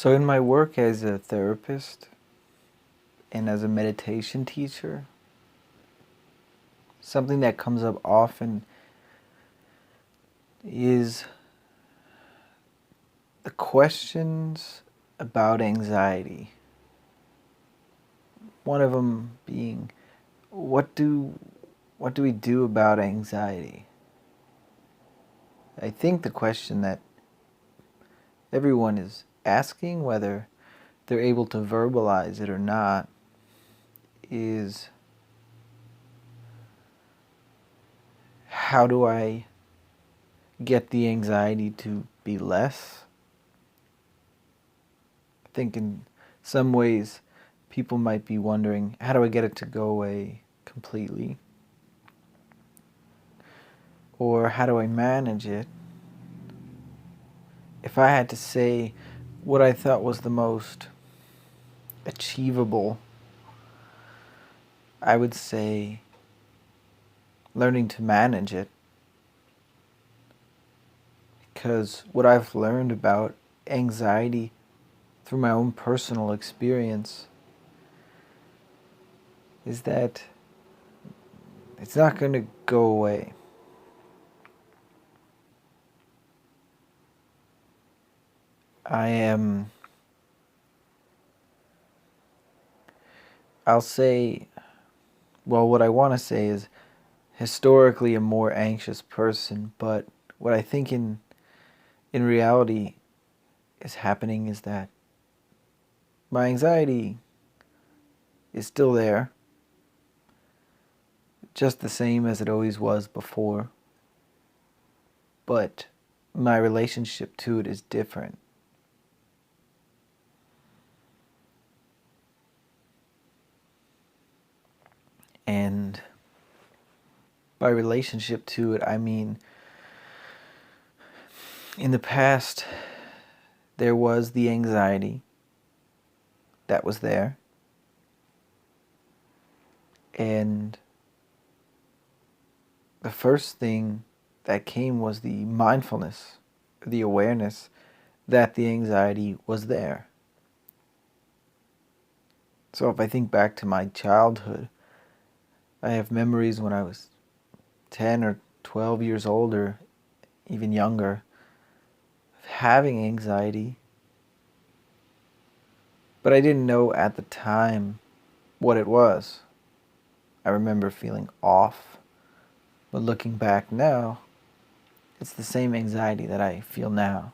So, in my work as a therapist and as a meditation teacher, something that comes up often is the questions about anxiety. One of them being, what do we do about anxiety? I think the question that everyone is asking, whether they're able to verbalize it or not, is how do I get the anxiety to be less? I think in some ways people might be wondering, how do I get it to go away completely? Or how do I manage it? If I had to say what I thought was the most achievable, I would say learning to manage it. Because what I've learned about anxiety through my own personal experience is that it's not going to go away. I'll say, well, what I want to say is historically a more anxious person, but what I think in reality is happening is that my anxiety is still there, just the same as it always was before, but my relationship to it is different. And by relationship to it, I mean, in the past, there was the anxiety that was there. And the first thing that came was the mindfulness, the awareness that the anxiety was there. So if I think back to my childhood, I have memories when I was 10 or 12 years old or even younger of having anxiety, but I didn't know at the time what it was. I remember feeling off, but looking back now, it's the same anxiety that I feel now.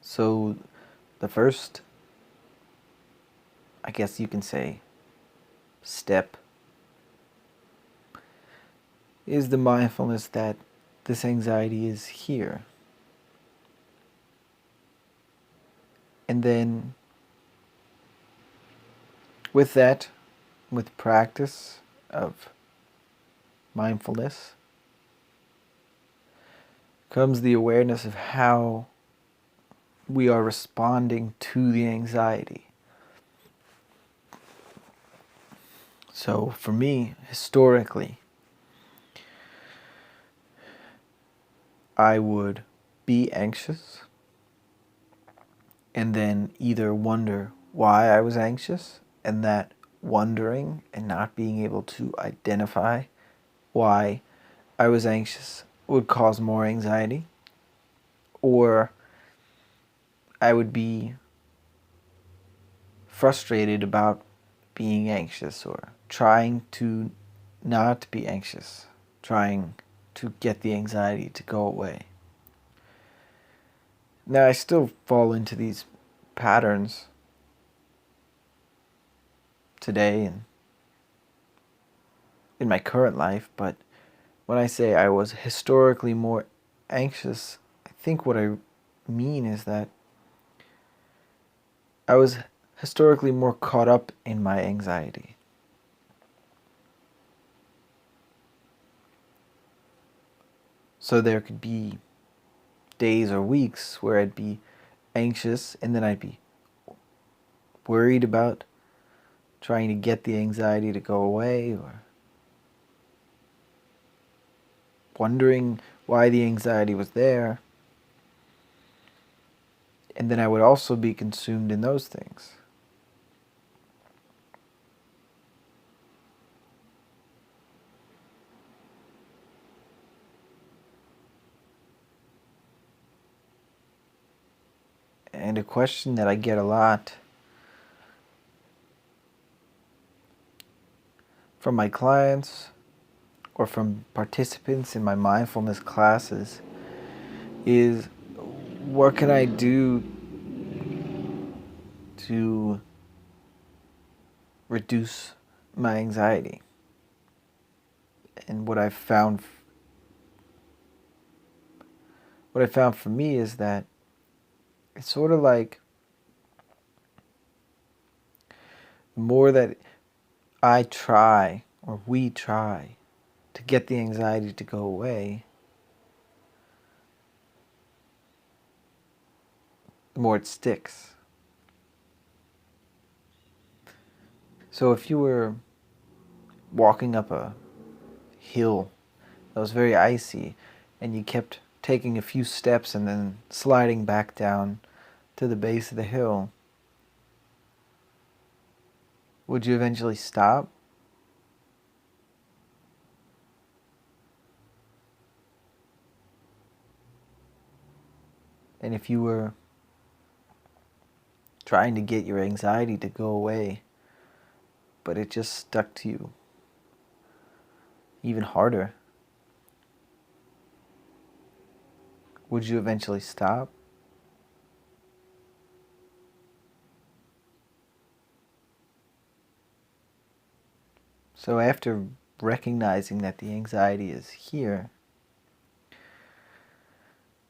So the first, I guess you can say, step is the mindfulness that this anxiety is here. And then with that, with practice of mindfulness, comes the awareness of how we are responding to the anxiety. So for me, historically, I would be anxious and then either wonder why I was anxious, and that wondering and not being able to identify why I was anxious would cause more anxiety, or I would be frustrated about being anxious or trying to not be anxious, trying to get the anxiety to go away. Now, I still fall into these patterns today and in my current life, but when I say I was historically more anxious, I think what I mean is that I was historically more caught up in my anxiety. So there could be days or weeks where I'd be anxious and then I'd be worried about trying to get the anxiety to go away, or wondering why the anxiety was there, and then I would also be consumed in those things. And a question that I get a lot from my clients or from participants in my mindfulness classes is, what can I do to reduce my anxiety? And what I found for me is that it's sort of like, the more that I try, or we try, to get the anxiety to go away, the more it sticks. So if you were walking up a hill that was very icy, and you kept taking a few steps and then sliding back down to the base of the hill, would you eventually stop? And if you were trying to get your anxiety to go away, but it just stuck to you even harder, would you eventually stop? So after recognizing that the anxiety is here,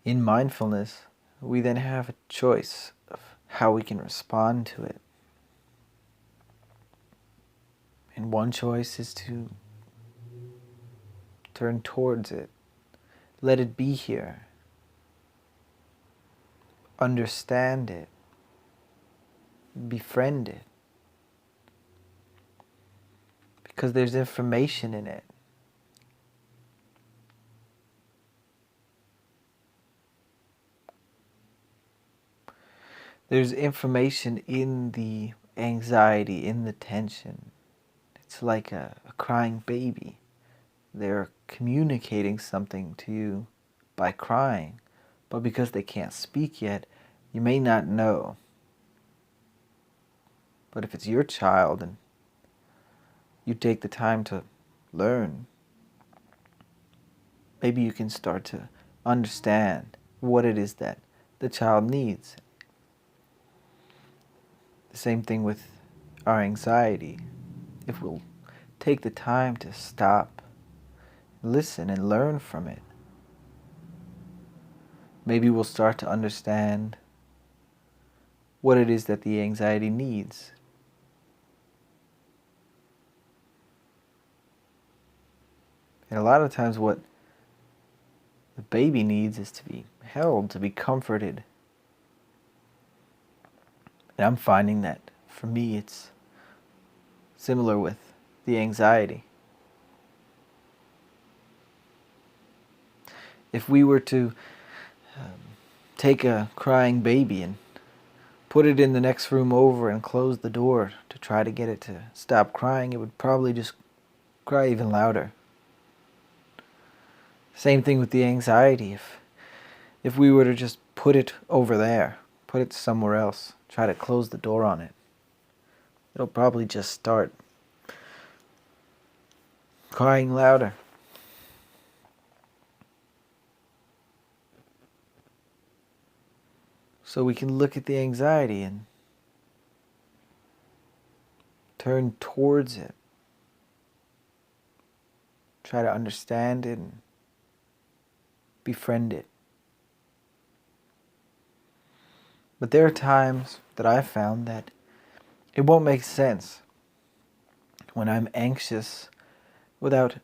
in mindfulness, we then have a choice of how we can respond to it. And one choice is to turn towards it. Let it be here. Understand it. Befriend it. Because there's information in it. There's information in the anxiety, in the tension. It's like a crying baby. They're communicating something to you by crying, but because they can't speak yet, you may not know. But if it's your child and you take the time to learn, maybe you can start to understand what it is that the child needs. The same thing with our anxiety. If we'll take the time to stop, listen, and learn from it, maybe we'll start to understand what it is that the anxiety needs. And a lot of times what the baby needs is to be held, to be comforted. And I'm finding that for me it's similar with the anxiety. If we were to take a crying baby and put it in the next room over and close the door to try to get it to stop crying, it would probably just cry even louder. Same thing with the anxiety. If we were to just put it over there, put it somewhere else, try to close the door on it, it'll probably just start crying louder. So we can look at the anxiety and turn towards it. Try to understand it and befriend it. But there are times that I've found that it won't make sense when I'm anxious without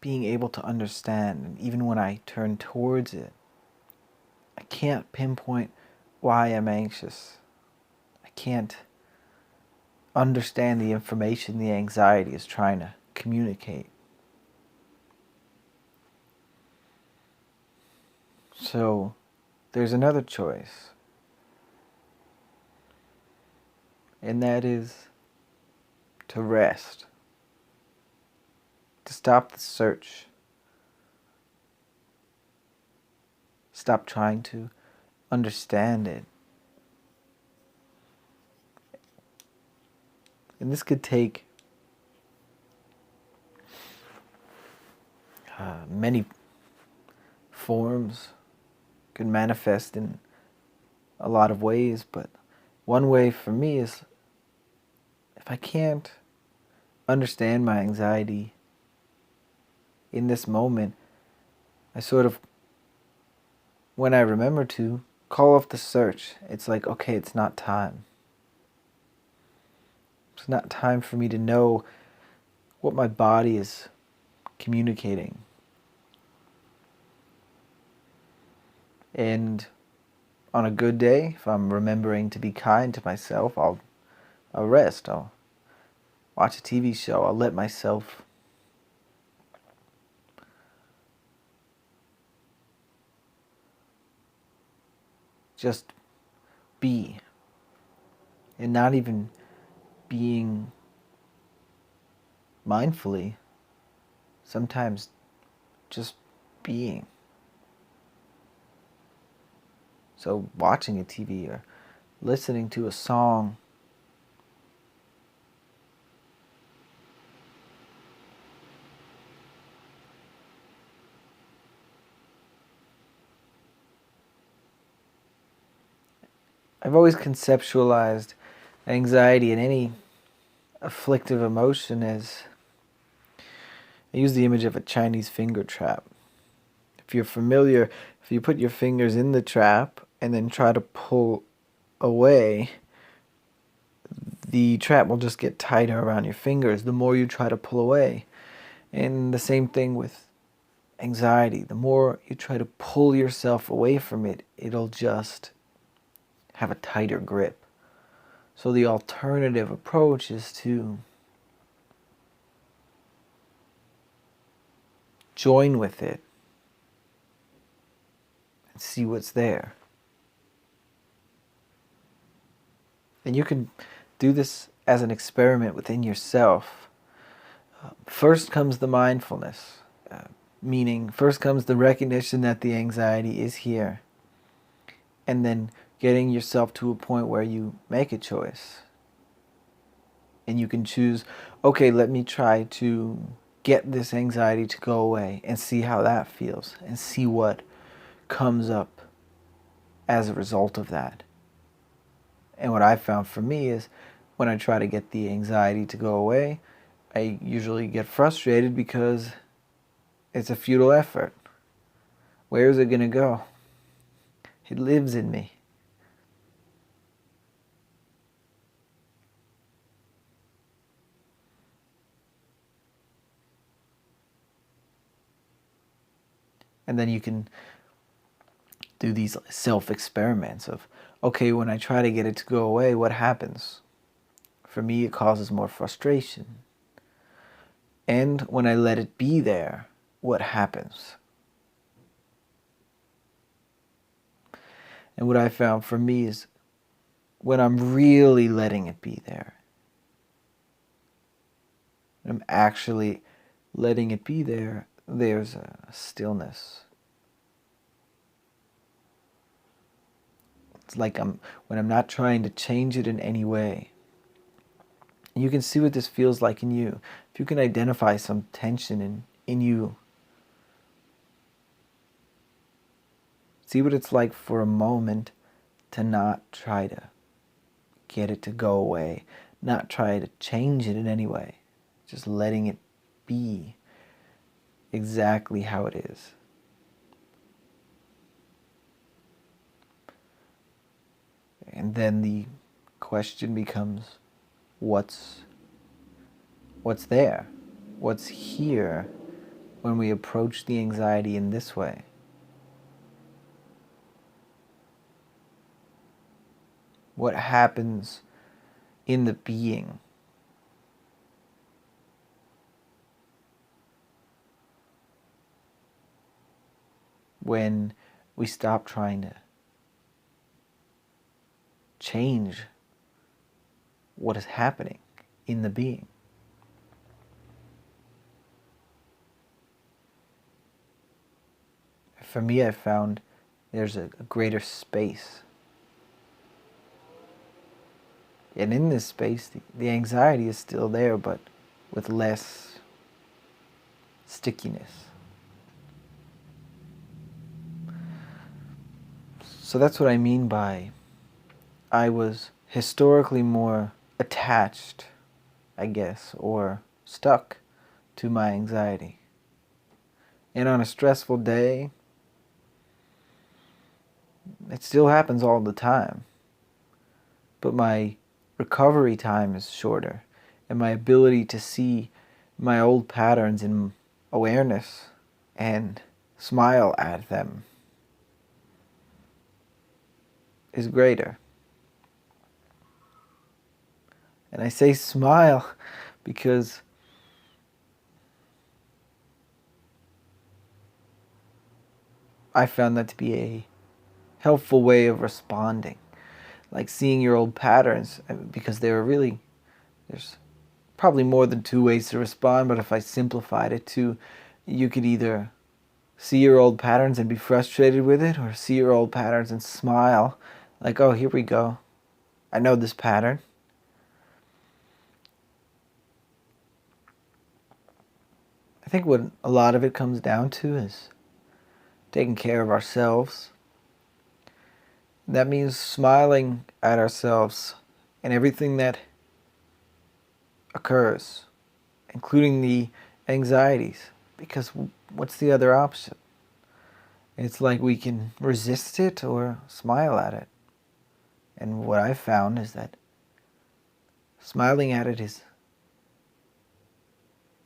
being able to understand. And even when I turn towards it, I can't pinpoint why I'm anxious. I can't understand the information the anxiety is trying to communicate. So there's another choice, and that is to rest, to stop the search, stop trying to understand it. And this could take many forms, could manifest in a lot of ways, but one way for me is if I can't understand my anxiety in this moment, I sort of, when I remember to, call off the search. It's like, okay, it's not time. It's not time for me to know what my body is communicating. And on a good day, if I'm remembering to be kind to myself, I'll rest. I'll watch a TV show. I'll let myself just be. And not even being mindfully, sometimes just being. So watching a TV or listening to a song, I've always conceptualized anxiety and any afflictive emotion as, I use the image of a Chinese finger trap. If you're familiar, if you put your fingers in the trap and then try to pull away, the trap will just get tighter around your fingers the more you try to pull away. And the same thing with anxiety. The more you try to pull yourself away from it, it'll just have a tighter grip. So the alternative approach is to join with it and see what's there. And you can do this as an experiment within yourself. First comes the mindfulness, meaning first comes the recognition that the anxiety is here, and then getting yourself to a point where you make a choice. And you can choose, okay, let me try to get this anxiety to go away and see how that feels and see what comes up as a result of that. And what I found for me is when I try to get the anxiety to go away, I usually get frustrated because it's a futile effort. Where is it going to go? It lives in me. And then you can do these self-experiments of, okay, when I try to get it to go away, what happens? For me, it causes more frustration. And when I let it be there, what happens? And what I found for me is when I'm really letting it be there, when I'm actually letting it be there, there's a stillness. It's like when I'm not trying to change it in any way. And you can see what this feels like in you. If you can identify some tension in you, see what it's like for a moment to not try to get it to go away, not try to change it in any way, just letting it be exactly how it is. And then the question becomes, what's there? What's here when we approach the anxiety in this way? What happens in the being? When we stop trying to change what is happening in the being. For me, I found there's a greater space. And in this space, the anxiety is still there, but with less stickiness. So that's what I mean by I was historically more attached, I guess, or stuck to my anxiety. And on a stressful day, it still happens all the time, but my recovery time is shorter, and my ability to see my old patterns in awareness and smile at them is greater. And I say smile because I found that to be a helpful way of responding. Like seeing your old patterns, because there's probably more than two ways to respond, but if I simplified it to, you could either see your old patterns and be frustrated with it, or see your old patterns and smile, like, oh, here we go. I know this pattern. I think what a lot of it comes down to is taking care of ourselves. That means smiling at ourselves and everything that occurs, including the anxieties, because what's the other option? It's like we can resist it or smile at it. And what I've found is that smiling at it is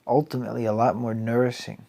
ultimately a lot more nourishing